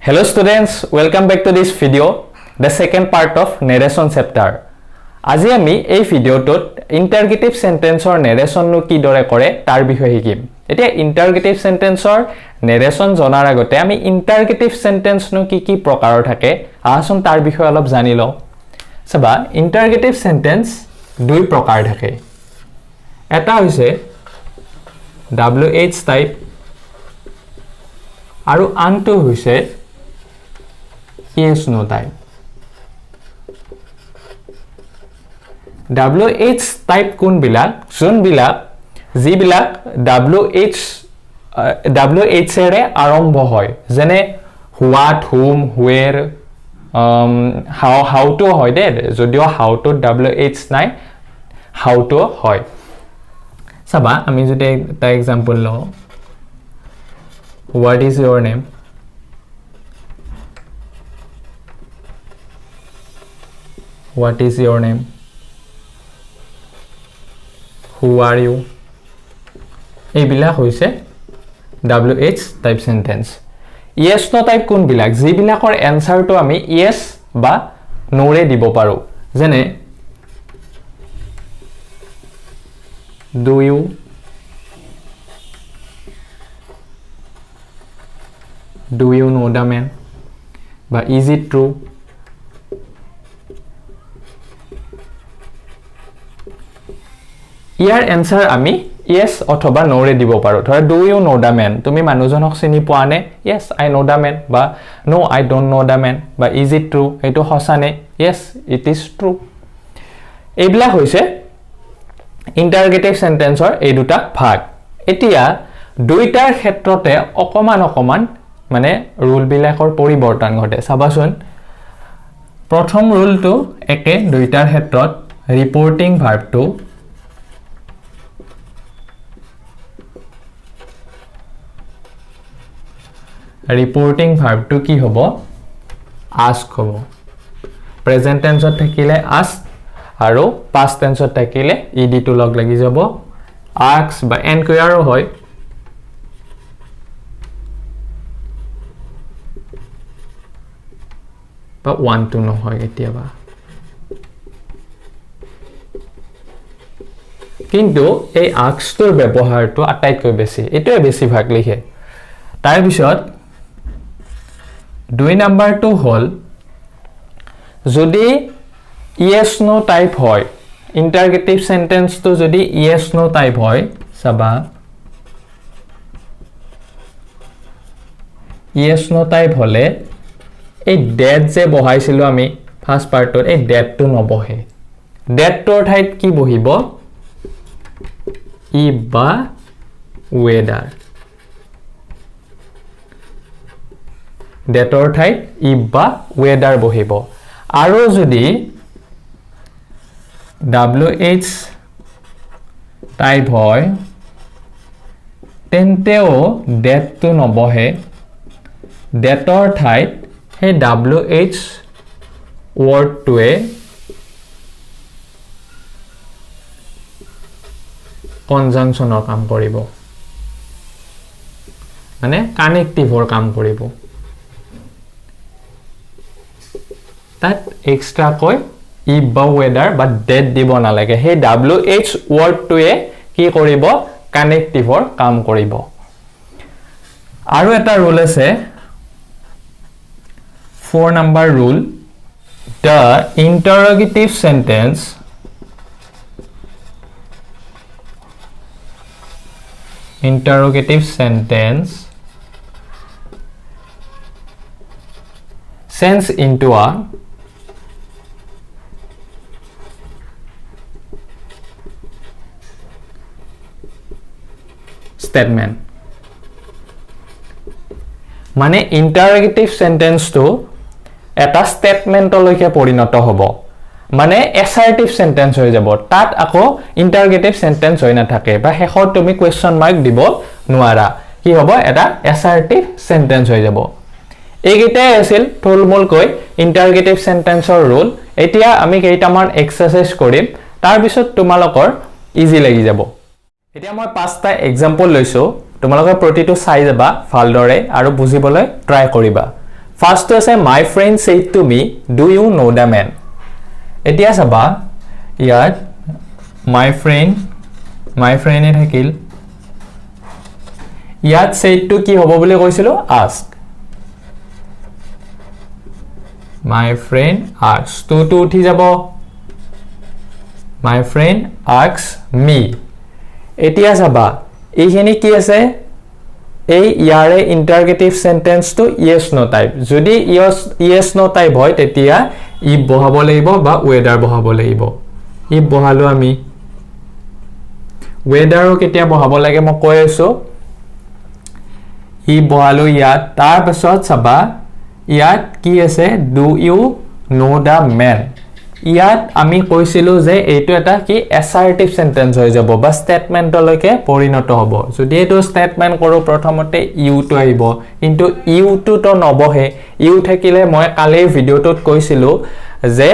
Hello students, welcome back to this video, the second part of narration chapter. আজি আমি এই ভিডিওটোত interrogative sentence or narration নো কি দৰে কৰে তাৰ বিষয়ে শিকিম। এতিয়া interrogative sentence or narration জনাৰ আগতে আমি interrogative sentence নো কি প্ৰকাৰৰ থাকে আহচোন তাৰ বিষয়ে অলপ জানি লওঁ। সবা interrogative sentence দুই প্ৰকাৰ থাকে। এটা হৈছে WH type আৰু আনটো হৈছে yes no type. WH type কোন বিলাক যোন বিলাক জি বিলাক WH এৰে আৰম্ভ হয় যেনে what whom where how to হয় দে যদিও how to WH নাই how to হয় চাবা আমি যদি এটা एग्जांपल লওঁ what is your name what is your name who are you এইবিলা হৈছে WH type sentence yes no type কোন বিলাক জি বিলাকৰ answer তো আমি yes বা no ৰে দিব পাৰো যেনে do you know the man বা is it true year answer আমি yes অথবা no ৰে দিব পাৰো ধৰা do you know the man তুমি মানুহজনক চিনি পোৱা নে yes I know the man বা no I don't know the man বা is it true এটো সঁচা নে yes it is true এইবিলা হৈছে interrogative sentence or এই দুটা ভাগ এতিয়া দুইটাৰ ক্ষেত্ৰতে অকমান মানে ৰুল বিলাকৰ পৰিৱৰ্তন ঘটে চাবাচোন প্ৰথম ৰুলটো একে দুইটাৰ ক্ষেত্ৰত ৰিপৰ্টিং ভাৰ্বটো ৰিপৰ্টিং ভাৰ্বটো কি হ'ব ask হ'ব প্ৰেজেন্ট টেন্সত থাকিলে ask আৰু past টেন্সত থাকিলে ed টো লগ লাগি যাব ask বা enquire হয় বা want to নহয় এতিয়াবা কিন্তু এই ask টোৰ ব্যৱহাৰটো আটাইতকৈ বেছি এটোৱে বেছি ভাগ লিখে তাৰ পিছত দুই নাম্বাৰটো হল যদি yes no type হয় interrogative sentence তো যদি yes no type হয় সাবা yes no type হলে এই that যে বহাইছিল আমি ফার্স্ট পাৰ্টৰ এই that তো নবহে that তোৰ ঠাইত কি বহিব ই বা whether that or ঠাইত ই বা whether বহিব আৰু যদি WH type হয় তেন্তেও that তো নবহে that or ঠাইত হে WH word toে কনজাংশনৰ কাম কৰিব মানে কানেক্টিভৰ কাম কৰিব তাত এক্সট্ৰা কই ই বা whether বা that দিব না লাগে হে WH word toে কি কৰিব কানেক্টিভৰ কাম কৰিব আৰু এটা রুল আছে 4 number rule the interrogative sentence sends into a statement মানে interrogative sentence to এটা স্টেটমেন্টলৈকে পৰিণত হ'ব মানে assertive sentence হৈ যাব তাত আকৌ interrogative sentence হৈ নাথাকে বা হেখত তুমি question mark দিব নোৱাৰা কি হ'ব এটা assertive sentence হৈ যাব এইকেইটাই আছিল থুলমূল কৈ interrogative sentence ৰ ৰুল এতিয়া আমি কেইটামান এক্সাৰসাইজ কৰিম তাৰ পিছত তোমালোকৰ ইজি লাগি যাব এতিয়া মই পাঁচটা एग्जांपल লৈছো তোমালোকে প্ৰতিটো চাই যাবা ভালদৰে আৰু বুজিবলৈ ট্ৰাই কৰিবা ফাৰ্ষ্ট আছে my friend said to me do you know the man এতিয়া চাবা ইয়াত my friend এ থাকিল ইয়াত said to কি হ'ব বুলি কৈছিলো ask my friend asks to উঠি যাব my friend asks me এতিয়া চাবা এইখিনি কি আছে এই ইয়াৰে interrogative sentence to yes no type যদি yes no টাইপ হয় তেতিয়া if বহাব লাগিব বা whether বহাব লাগিব if বহালো আমি whether কেতিয়া বহাব লাগে মই কৈ আছো if বহালো ইয়াত তাৰ পাছত চাবা ইয়াত কি আছে do you know the man ইয়াত আমি কৈছিলো যে এইটো এটা কি assertive sentence হৈ যাব বা স্টেটমেন্টলৈকে পৰিণত হ'ব যদি এইটো স্টেটমেন্ট কৰো প্ৰথমতে you টো আহিব কিন্তু you টো তো নবহে you থাকিলে মই কালি ভিডিওটোত কৈছিলো যে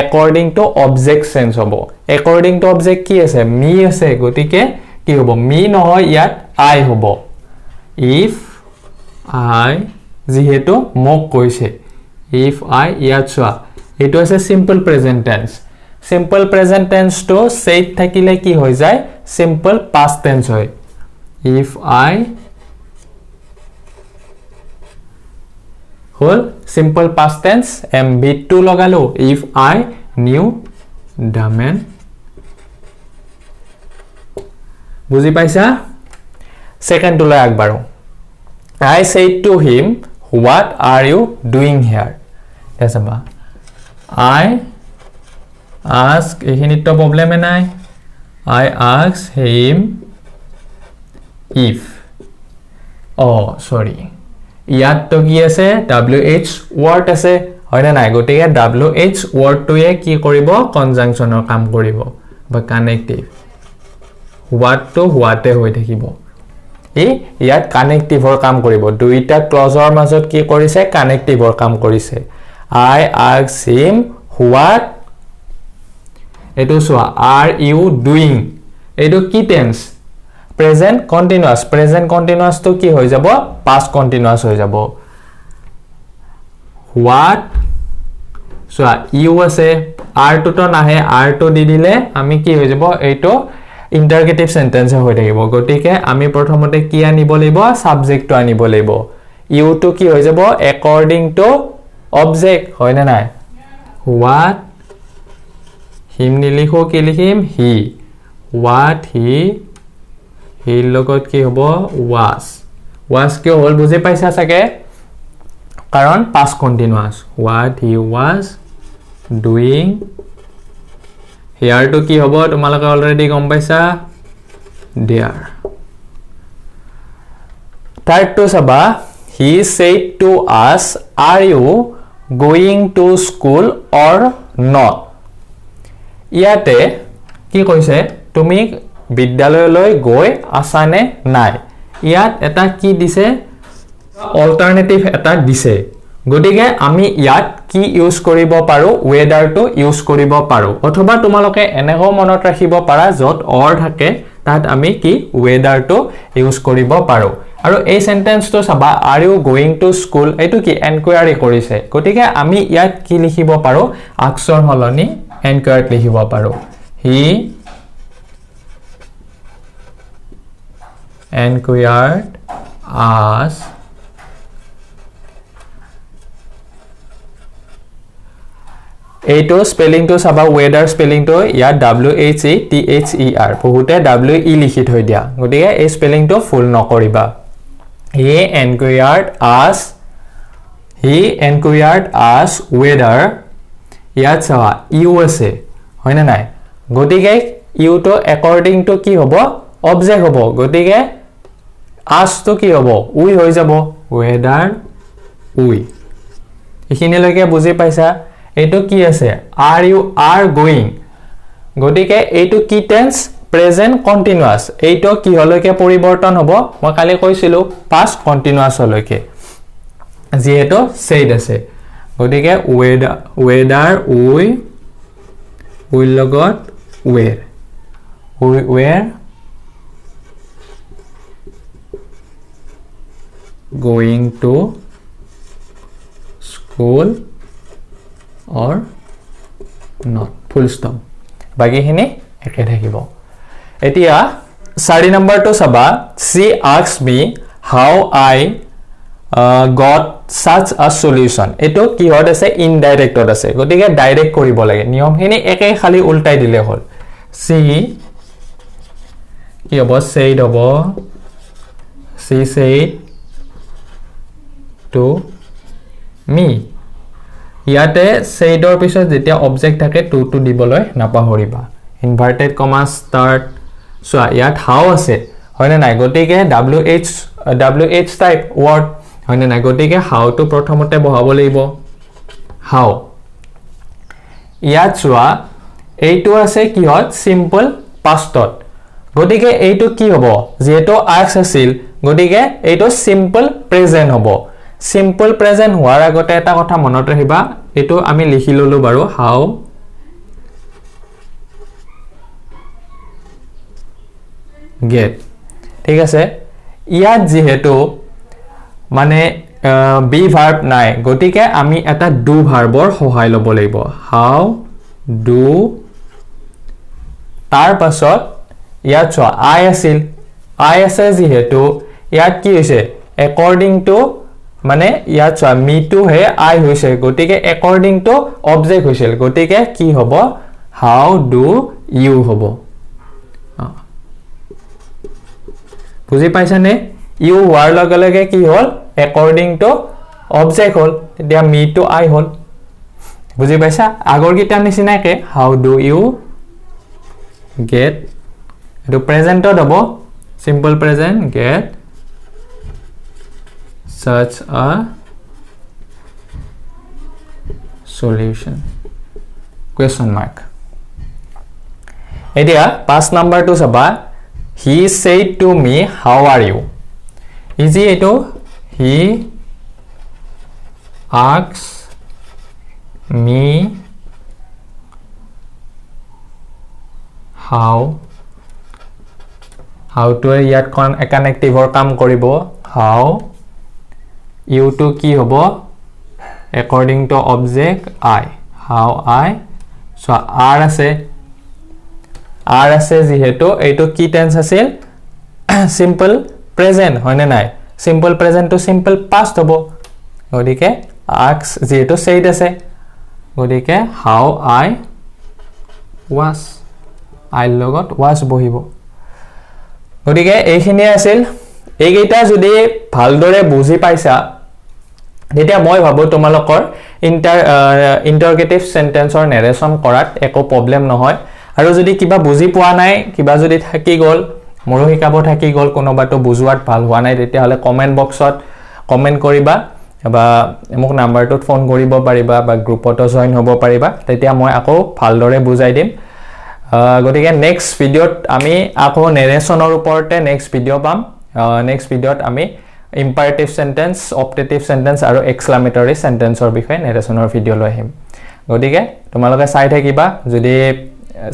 according to object sense হ'ব according to object কি আছে me আছে গতিকে কি হ'ব me নহয় ইয়াত I হ'ব if I যেহেতু মোক কৈছে if I ইয়াত চোৱা এটো আছে simple present tense to said থাকিলে কি হৈ যায় simple past tense হয় if I hall simple past tense am bit2 লগালো if I knew the man বুজি পাইছা সেকেন্ড টু লৈ আগবাৰো I said to him what are you doing here এসাবা I ask এখিনিত তো প্রবলেম নাই I ask him if sorry ইয়াত তো কি আছে wh word আছে হয় না নাই গটিকে wh word টোয়ে কি কৰিব কনজাংশনৰ কাম কৰিব বা কানেক্টিভ what to what এ হৈ থাকিব ইয়াত কানেক্টিভৰ কাম কৰিব দুইটা ক্লজৰ মাজত কি কৰিছে কানেক্টিভৰ কাম কৰিছে I ask him what এটো সোয়া are you doing এটো কি টেন্স present continuous তো কি হৈ যাব past continuous হৈ যাব what সোয়া you আছে are to নাহে are to দি দিলে আমি কি হৈ যাব এইটো ইন্টাৰগেটিভ সেন্টেন্স হৈ থাকিব গটিকে আমি প্ৰথমতে কি আনিব লাগিব সাবজেক্ট আনিব লাগিব you to কি হৈ যাব according to object হয় না নাই what him নিলিখো কি লিখিম he what he লগত কি হ'ব was কি হল বুজি পাইছা সাকে কাৰণ past continuous what he was doing here to কি হ'ব তোমালোকে অলৰেডি গম পাইছা there third to চাবা he said to us are you going to school or not ইয়াতে কি কৈছে তুমি বিদ্যালয়লৈ গৈ আছানে নাই ইয়াত এটা কি দিছে অল্টাৰনেটিভ এটা দিছে গটিকে আমি ইয়াত কি ইউজ কৰিব পাৰো whether to ইউজ কৰিব পাৰো অথবা তোমালোকে এনেকৈ মনত ৰাখিব পাৰা যত or থাকে তাত আমি কি whether to ইউজ কৰিব পাৰো আৰু এই সেন্টেন্সটো চাবা are you going to school এটো কি এনকুয়াৰি কৰিছে গটিকে আমি ইয়াত কি লিখিব পাৰো আক্সৰ হলনি এনকুয়াৰ্ড লিখিব পাৰো he enquired us এইটো স্পেলিং তো চাবা whether স্পেলিং তো ইয়া whether বহুতে we লিখি থৈ দিয়া গটিকে এই স্পেলিং তো ফুল নকৰিবা he enquired us whether ইয়াত চাবা you আছে হয় না নাই গটিকে you তো according to কি হ'ব অবজেক্ট হ'ব গটিকে us তো কি হ'ব we হৈ যাব whether we এখিনিলৈকে বুজি পাইছা এটো কি আছে are you are going গটিকে এইটো কি টেন্স প্ৰেজেন্ট কন্টিনিউয়াস এইটো কি হলৈকে পৰিৱৰ্তন হ'ব মই কালি কৈছিলো past continuous হলৈকে যেহেতু said আছে গটিকে whether we লগত where going to full or not full stop বাকিখিনি একে থাকিব এতিয়া 4 নম্বৰটো চাবা she asked me how I got such a solution এটো কি হদ আছে ইনডাইৰেক্টত আছে গতিকে ডাইৰেক্ট কৰিব লাগে নিয়মখিনি একে খালি উল্টাই দিলে হ'ল she কি হ'ব said হ'ব she said to me ইয়াতে saidৰ পিছত যেতিয়া অবজেক্ট থাকে to দিবলৈ নাপাহৰিবা ইনভাৰ্টেড কমা স্টাৰ্ট সো ইয়াত how আছে হয়নে নাই গতিকে wh টাইপ ওয়াৰ্ড হয়নে নাই গতিকে how to প্ৰথমতে বহাব লাগিব how ইয়াত চোৱা এইটো আছে কি হয় সিম্পল পাষ্টত গতিকে এইটো কি হ'ব যেটো আক্স আছিল গতিকে এইটো সিম্পল প্ৰেজেন্ট হ'ব সিম্পল প্ৰেজেন্ট হোৱাৰ আগতে এটা কথা মনত ৰাখিবা এটো আমি লিখি ললো বাৰু how get ঠিক আছে ইয়াত যেহেতু মানে বি ভাৰ্ব নাই গতিকে আমি এটা ডু ভাৰ্বৰ সহায় লব লাগিব how do তাৰ পাছত ইয়াত চ I আছিল I আছে যেহেতু ইয়াত কি হৈছে according to মানে ইয়াত চ me to হে I হৈছে গতিকে according to object হৈছিল গতিকে কি হ'ব how do you হ'ব বুজি পাইছানে you হোৱাৰ লগে লগে কি হ'ল according to object হল এতিয়া me to I হল বুজি পাইছা আগৰ কিটা নিচিনাকে how do you get এটো প্ৰেজেন্টত হ'ব simple present get such a solution question mark এতিয়া 5 নম্বৰটো চাবা he said to me how are you easy eto he asks me how to yat kon connective or kam koribo how you to ki hobo according to object I how I so r ase jehetu eto ki tense asil simple present hoine nai simple present to simple past hobo godike asks jehetu said ase godike how I was I logot was bohibo godike eikhini asil এইগেইটা যদি ভালদৰে বুজি পাইছা তেতিয়া মই ভাবো তোমালোকৰ ইন্টাৰগেটিভ সেন্টেন্সৰ নেৰেশন কৰাত একো প্ৰবলেম নহয় আৰু যদি কিবা বুজি পোৱা নাই কিবা যদি থাকি গল মোৰো হিকাব থাকি গল কোনোবাটো বুজুৱাত ভাল হোৱা নাই তেতিয়া হলে কমেন্ট বক্সত কমেন্ট কৰিবা বা মোক নাম্বাৰটোত ফোন কৰিব পাৰিবা বা গ্ৰুপতো জয়েন হ'ব পাৰিবা তেতিয়া মই আকৌ ভালদৰে বুজাই দিম গতিকে নেক্সট ভিডিওত আমি আকৌ নেৰেশনৰ ওপৰতে নেক্সট ভিডিও পাম নেক্সট ভিডিওত আমি imperative sentence optative sentence আৰু exclamatory sentence or বিষয়ে নেৰেশনৰ ভিডিও লৈ আহিম গতিকে তোমালোকে চাই থাকিবা যদি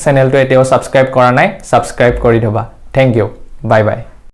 চেনেলটো এতিয়াও সাবস্ক্ৰাইব কৰা নাই সাবস্ক্ৰাইব কৰি দিবা থ্যাংক ইউ বাই বাই